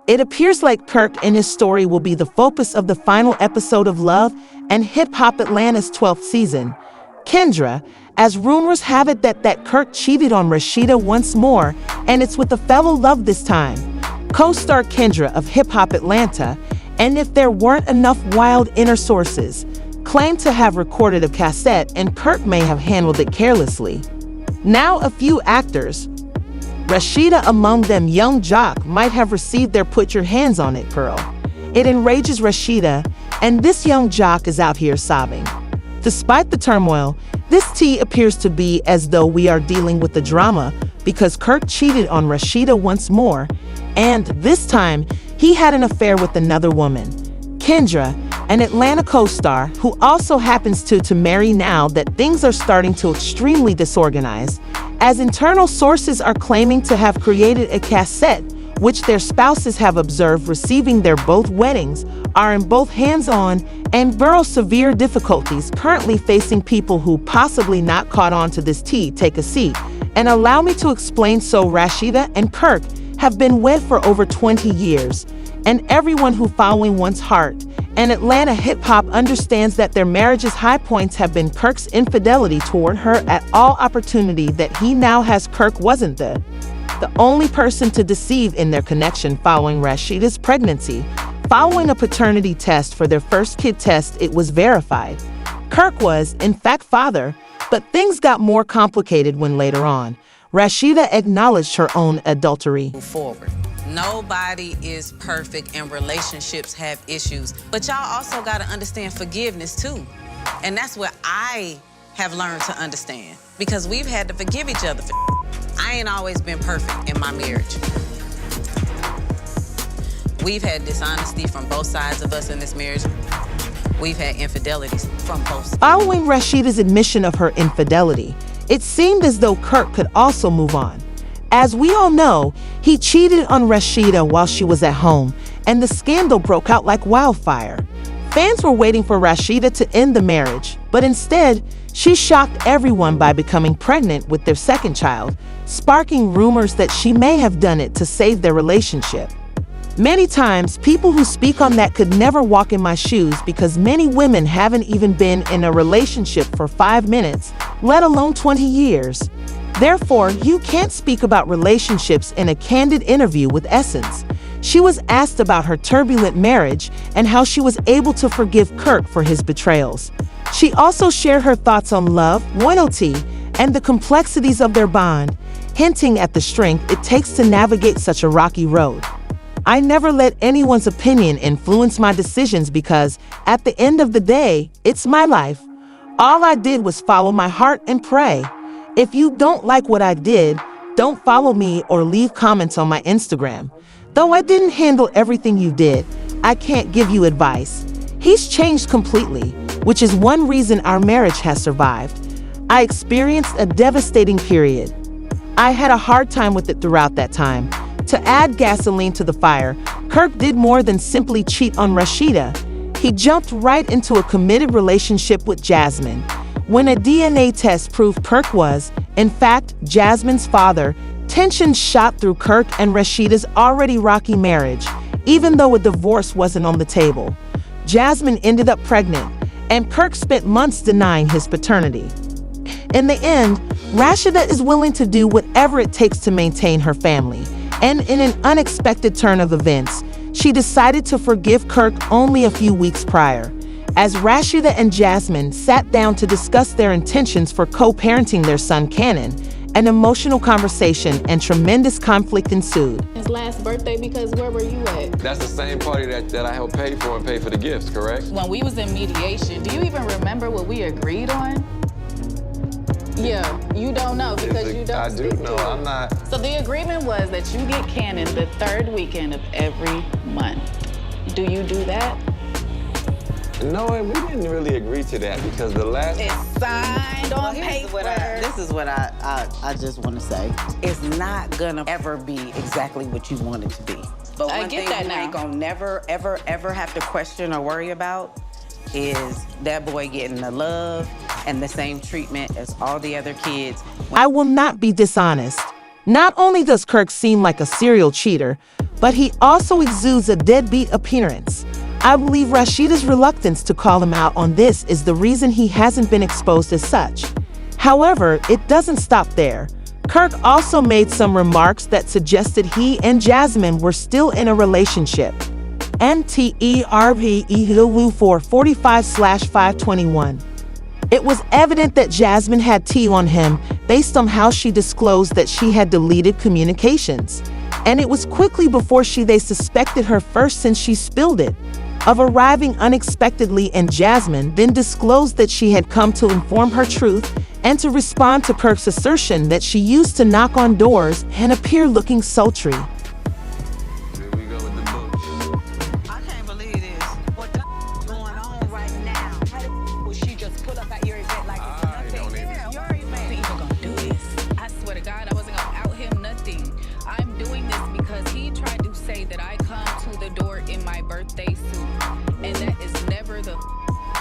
It appears like Kirk and his story will be the focus of the final episode of Love and Hip Hop Atlanta's 12th season. Kendra, as rumors have it that Kirk cheated on Rasheeda once more, and it's with a fellow love this time. Co-star Kendra of Hip Hop Atlanta, and if there weren't enough wild inner sources, claimed to have recorded a cassette and Kirk may have handled it carelessly. Now a few actors, Rasheeda among them young Jock, might have received their put your hands on it pearl. It enrages Rasheeda, and this young Jock is out here sobbing. Despite the turmoil, this tea appears to be as though we are dealing with the drama because Kirk cheated on Rasheeda once more, and this time he had an affair with another woman. Kendra, an Atlanta co-star who also happens to marry now that things are starting to extremely disorganize, as internal sources are claiming to have created a cassette which their spouses have observed receiving their both weddings, are in both hands-on and burrow severe difficulties currently facing people who possibly not caught on to this tea. Take a seat and allow me to explain. So Rasheeda and Kirk have been wed for over 20 years, and everyone who following one's heart and Atlanta hip-hop understands that their marriage's high points have been Kirk's infidelity toward her at all opportunity that he now has. Kirk wasn't the only person to deceive in their connection following Rasheeda's pregnancy. Following a paternity test for their first kid test, it was verified Kirk was, in fact, father, but things got more complicated when later on, Rasheeda acknowledged her own adultery. Forward. Nobody is perfect and relationships have issues, but y'all also got to understand forgiveness too. And that's what I have learned to understand because we've had to forgive each other. I ain't always been perfect in my marriage. We've had dishonesty from both sides of us in this marriage. We've had infidelities from both sides. Following Rasheeda's admission of her infidelity, it seemed as though Kirk could also move on. As we all know, he cheated on Rasheeda while she was at home, and the scandal broke out like wildfire. Fans were waiting for Rasheeda to end the marriage, but instead, she shocked everyone by becoming pregnant with their second child, sparking rumors that she may have done it to save their relationship. Many times, people who speak on that could never walk in my shoes because many women haven't even been in a relationship for 5 minutes, let alone 20 years. Therefore, you can't speak about relationships in a candid interview with Essence. She was asked about her turbulent marriage and how she was able to forgive Kirk for his betrayals. She also shared her thoughts on love, loyalty, and the complexities of their bond, hinting at the strength it takes to navigate such a rocky road. I never let anyone's opinion influence my decisions because, at the end of the day, it's my life. All I did was follow my heart and pray. If you don't like what I did, don't follow me or leave comments on my Instagram. Though I didn't handle everything you did, I can't give you advice. He's changed completely, which is one reason our marriage has survived. I experienced a devastating period. I had a hard time with it throughout that time. To add gasoline to the fire, Kirk did more than simply cheat on Rasheeda. He jumped right into a committed relationship with Jasmine. When a DNA test proved Kirk was, in fact, Jasmine's father, tension shot through Kirk and Rasheeda's already rocky marriage, even though a divorce wasn't on the table. Jasmine ended up pregnant, and Kirk spent months denying his paternity. In the end, Rasheeda is willing to do whatever it takes to maintain her family, and in an unexpected turn of events, she decided to forgive Kirk only a few weeks prior. As Rasheeda and Jasmine sat down to discuss their intentions for co-parenting their son Cannon, an emotional conversation and tremendous conflict ensued. His last birthday, because where were you at? That's the same party that I helped pay for and pay for the gifts, correct? When we was in mediation, do you even remember what we agreed on? Yeah, you don't know because you don't. I do know, I'm not. So the agreement was that you get Cannon the third weekend of every month. Do you do that? No, we didn't really agree to that because the last... It's signed on paper. This is what I just want to say. It's not gonna ever be exactly what you want it to be. But I one get thing that you now. ain't gonna never, ever have to question or worry about is that boy getting the love and the same treatment as all the other kids. I will not be dishonest. Not only does Kirk seem like a serial cheater, but he also exudes a deadbeat appearance. I believe Rasheeda's reluctance to call him out on this is the reason he hasn't been exposed as such. However, it doesn't stop there. Kirk also made some remarks that suggested he and Jasmine were still in a relationship. NTERVE 445/521. It was evident that Jasmine had tea on him based on how she disclosed that she had deleted communications. And it was quickly before they suspected her first since she spilled it. Of arriving unexpectedly, and Jasmine then disclosed that she had come to inform her truth and to respond to Kirk's assertion that she used to knock on doors and appear looking sultry. Here we go with the books. I can't believe this. What the going on right now? How the will she just pull up at your event like it's nothing? don't even- Yeah, your event. Even gonna do this. I swear to God, I wasn't gonna out him nothing. I'm doing this because he tried to say that I come to the door in my birthday suit, and that is never the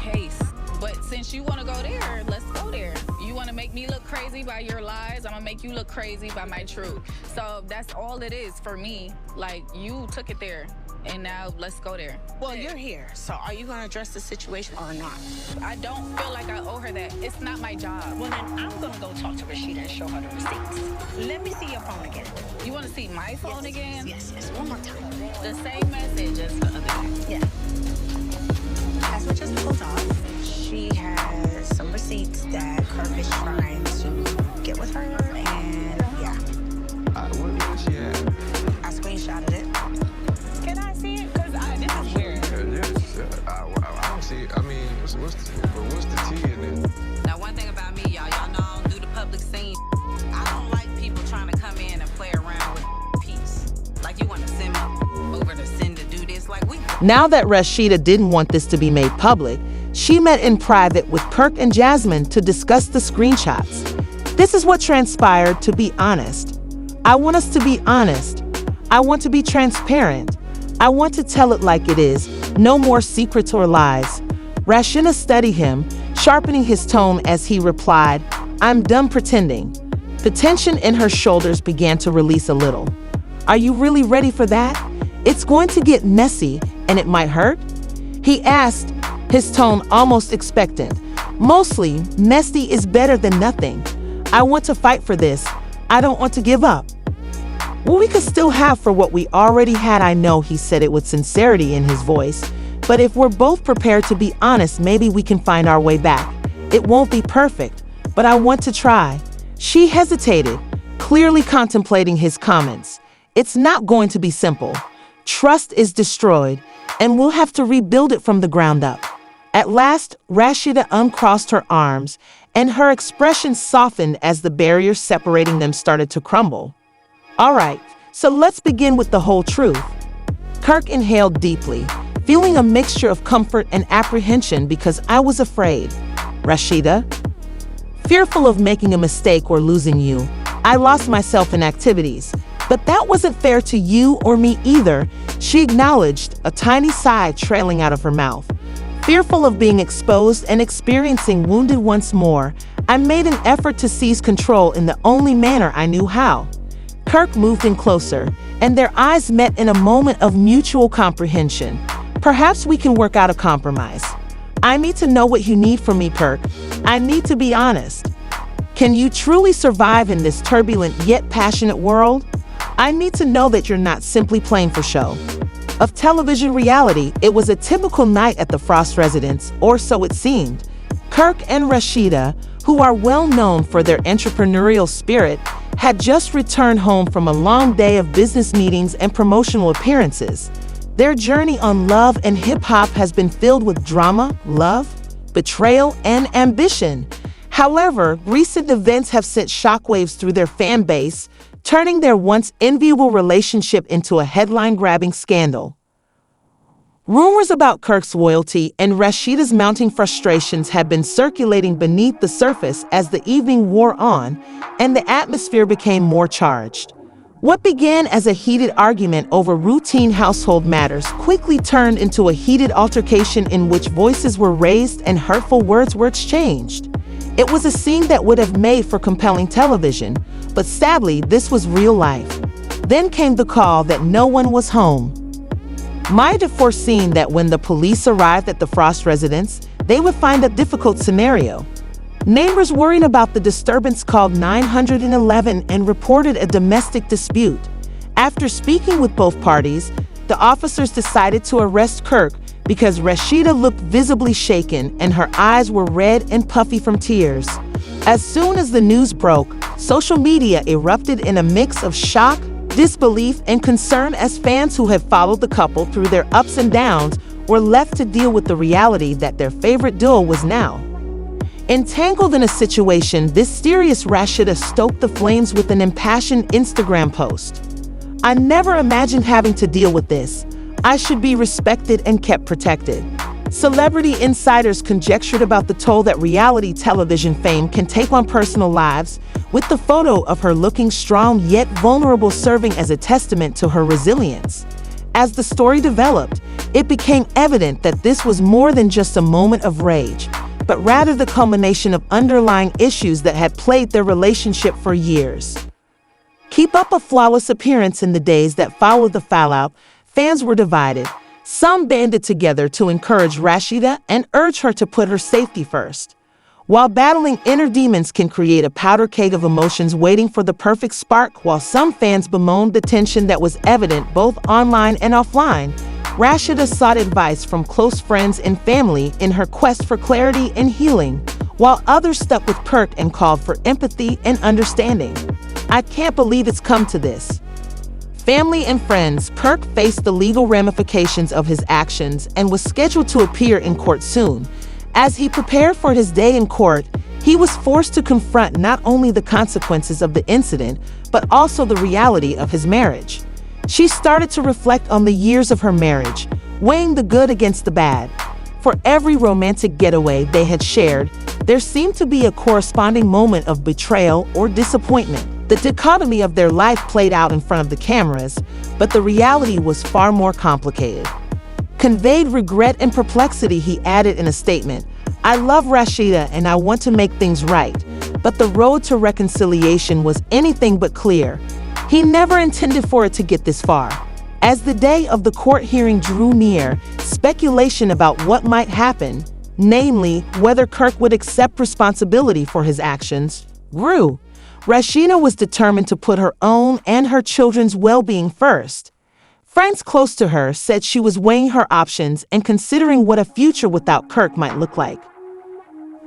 case. But since you want to go there, let's go there. You want to make me look crazy by your lies, I'm gonna make you look crazy by my truth. So that's all it is for me. Like, you took it there, and now let's go there. Well, you're here, so are you gonna address the situation or not? I don't feel like I owe her that. It's not my job. Well, then I'm gonna go talk to Rasheeda and show her the receipts. Let me see your phone again. You want to see my phone again? Yes, one more time. The same message as the other guy. Yeah. As we just pulled off, she has some receipts that Kirk is trying to get with her, and yeah, What she had? I screenshotted it. Can I see it? Because this is weird. Yes, I don't see it. I mean, what's the tea in it? Now, one thing about me, y'all know I don't do the public scene. I don't like people trying to come in and play around with peace. Like, you want to send me over to send to do this. Like, we. Now that Rasheeda didn't want this to be made public, she met in private with Kirk and Jasmine to discuss the screenshots. This is what transpired, to be honest. I want us to be honest. I want to be transparent. I want to tell it like it is. No more secrets or lies. Rasheeda studied him, sharpening his tone as he replied, "I'm done pretending." The tension in her shoulders began to release a little. Are you really ready for that? It's going to get messy, and it might hurt? He asked, his tone almost expectant. Mostly, messy is better than nothing. I want to fight for this. I don't want to give up. Well, we could still have for what we already had. I know he said it with sincerity in his voice, but if we're both prepared to be honest, maybe we can find our way back. It won't be perfect, but I want to try. She hesitated, clearly contemplating his comments. It's not going to be simple. Trust is destroyed, and we'll have to rebuild it from the ground up. At last, Rasheeda uncrossed her arms, and her expression softened as the barrier separating them started to crumble. All right, so let's begin with the whole truth. Kirk inhaled deeply, feeling a mixture of comfort and apprehension because I was afraid. Rasheeda, fearful of making a mistake or losing you, I lost myself in activities. But that wasn't fair to you or me either, she acknowledged, a tiny sigh trailing out of her mouth. Fearful of being exposed and experiencing wounded once more, I made an effort to seize control in the only manner I knew how. Kirk moved in closer, and their eyes met in a moment of mutual comprehension. Perhaps we can work out a compromise. I need to know what you need from me, Kirk. I need to be honest. Can you truly survive in this turbulent yet passionate world? I need to know that you're not simply playing for show. Of television reality, it was a typical night at the Frost residence, or so it seemed. Kirk and Rasheeda, who are well known for their entrepreneurial spirit, had just returned home from a long day of business meetings and promotional appearances. Their journey on love and hip-hop has been filled with drama, love, betrayal, and ambition. However, recent events have sent shockwaves through their fan base, turning their once enviable relationship into a headline-grabbing scandal. Rumors about Kirk's loyalty and Rasheeda's mounting frustrations have been circulating beneath the surface as the evening wore on and the atmosphere became more charged. What began as a heated argument over routine household matters quickly turned into a heated altercation in which voices were raised and hurtful words were exchanged. It was a scene that would have made for compelling television, but sadly, this was real life. Then came the call that no one was home. Might have foreseen that when the police arrived at the Frost residence, they would find a difficult scenario. Neighbors worried about the disturbance called 911 and reported a domestic dispute. After speaking with both parties, the officers decided to arrest Kirk because Rasheeda looked visibly shaken and her eyes were red and puffy from tears. As soon as the news broke, social media erupted in a mix of shock, disbelief, and concern as fans who had followed the couple through their ups and downs were left to deal with the reality that their favorite duo was now entangled in a situation. This mysterious Rasheeda stoked the flames with an impassioned Instagram post. "I never imagined having to deal with this. I should be respected and kept protected." Celebrity insiders conjectured about the toll that reality television fame can take on personal lives, with the photo of her looking strong yet vulnerable serving as a testament to her resilience. As the story developed, it became evident that this was more than just a moment of rage, but rather the culmination of underlying issues that had plagued their relationship for years. Keep up a flawless appearance in the days that followed the fallout, fans were divided. Some banded together to encourage Rasheeda and urge her to put her safety first. While battling inner demons can create a powder keg of emotions waiting for the perfect spark, while some fans bemoaned the tension that was evident both online and offline, Rasheeda sought advice from close friends and family in her quest for clarity and healing, while others stuck with Kirk and called for empathy and understanding. "I can't believe it's come to this." Family and friends, Kirk faced the legal ramifications of his actions and was scheduled to appear in court soon. As he prepared for his day in court, he was forced to confront not only the consequences of the incident, but also the reality of his marriage. She started to reflect on the years of her marriage, weighing the good against the bad. For every romantic getaway they had shared, there seemed to be a corresponding moment of betrayal or disappointment. The dichotomy of their life played out in front of the cameras, but the reality was far more complicated. Conveyed regret and perplexity, he added in a statement, "I love Rasheeda and I want to make things right, but the road to reconciliation was anything but clear. He never intended for it to get this far." As the day of the court hearing drew near, speculation about what might happen, namely whether Kirk would accept responsibility for his actions, grew. Rasheeda was determined to put her own and her children's well-being first. Friends close to her said she was weighing her options and considering what a future without Kirk might look like.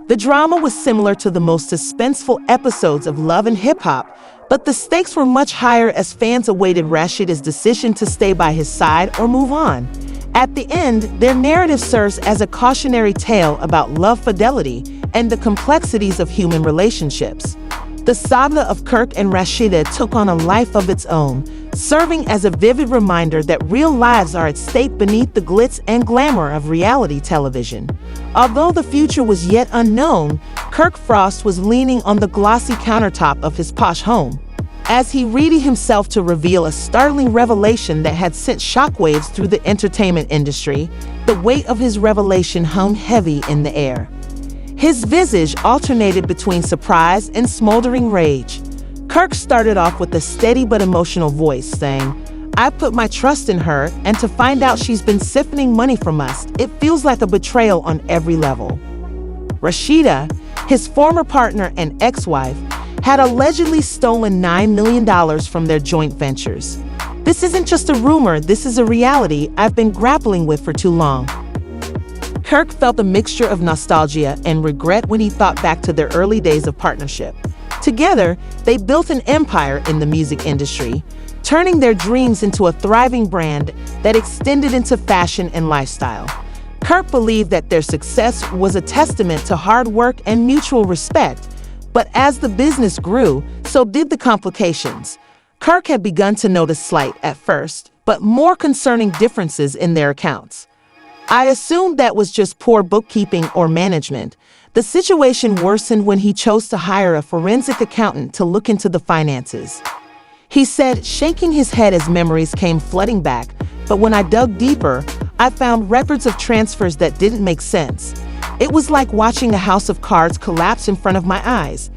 The drama was similar to the most suspenseful episodes of Love and Hip Hop, but the stakes were much higher as fans awaited Rasheeda's decision to stay by his side or move on. At the end, their narrative serves as a cautionary tale about love, fidelity, and the complexities of human relationships. The saga of Kirk and Rasheeda took on a life of its own, serving as a vivid reminder that real lives are at stake beneath the glitz and glamour of reality television. Although the future was yet unknown, Kirk Frost was leaning on the glossy countertop of his posh home as he readied himself to reveal a startling revelation that had sent shockwaves through the entertainment industry. The weight of his revelation hung heavy in the air. His visage alternated between surprise and smoldering rage. Kirk started off with a steady but emotional voice, saying, "I put my trust in her, and to find out she's been siphoning money from us, it feels like a betrayal on every level." Rasheeda, his former partner and ex-wife, had allegedly stolen $9 million from their joint ventures. "This isn't just a rumor, this is a reality I've been grappling with for too long." Kirk felt a mixture of nostalgia and regret when he thought back to their early days of partnership. Together, they built an empire in the music industry, turning their dreams into a thriving brand that extended into fashion and lifestyle. Kirk believed that their success was a testament to hard work and mutual respect, but as the business grew, so did the complications. Kirk had begun to notice slight, at first, but more concerning differences in their accounts. "I assumed that was just poor bookkeeping or management." The situation worsened when he chose to hire a forensic accountant to look into the finances. He said, shaking his head as memories came flooding back, "But when I dug deeper, I found records of transfers that didn't make sense. It was like watching a house of cards collapse in front of my eyes.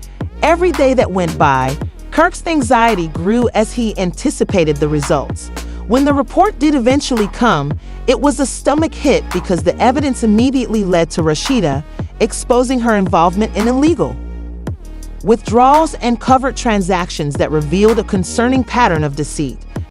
Every day that went by, Kirk's anxiety grew as he anticipated the results. When the report did eventually come, it was a stomach hit because the evidence immediately led to Rasheeda exposing her involvement in illegal withdrawals and covert transactions that revealed a concerning pattern of deceit.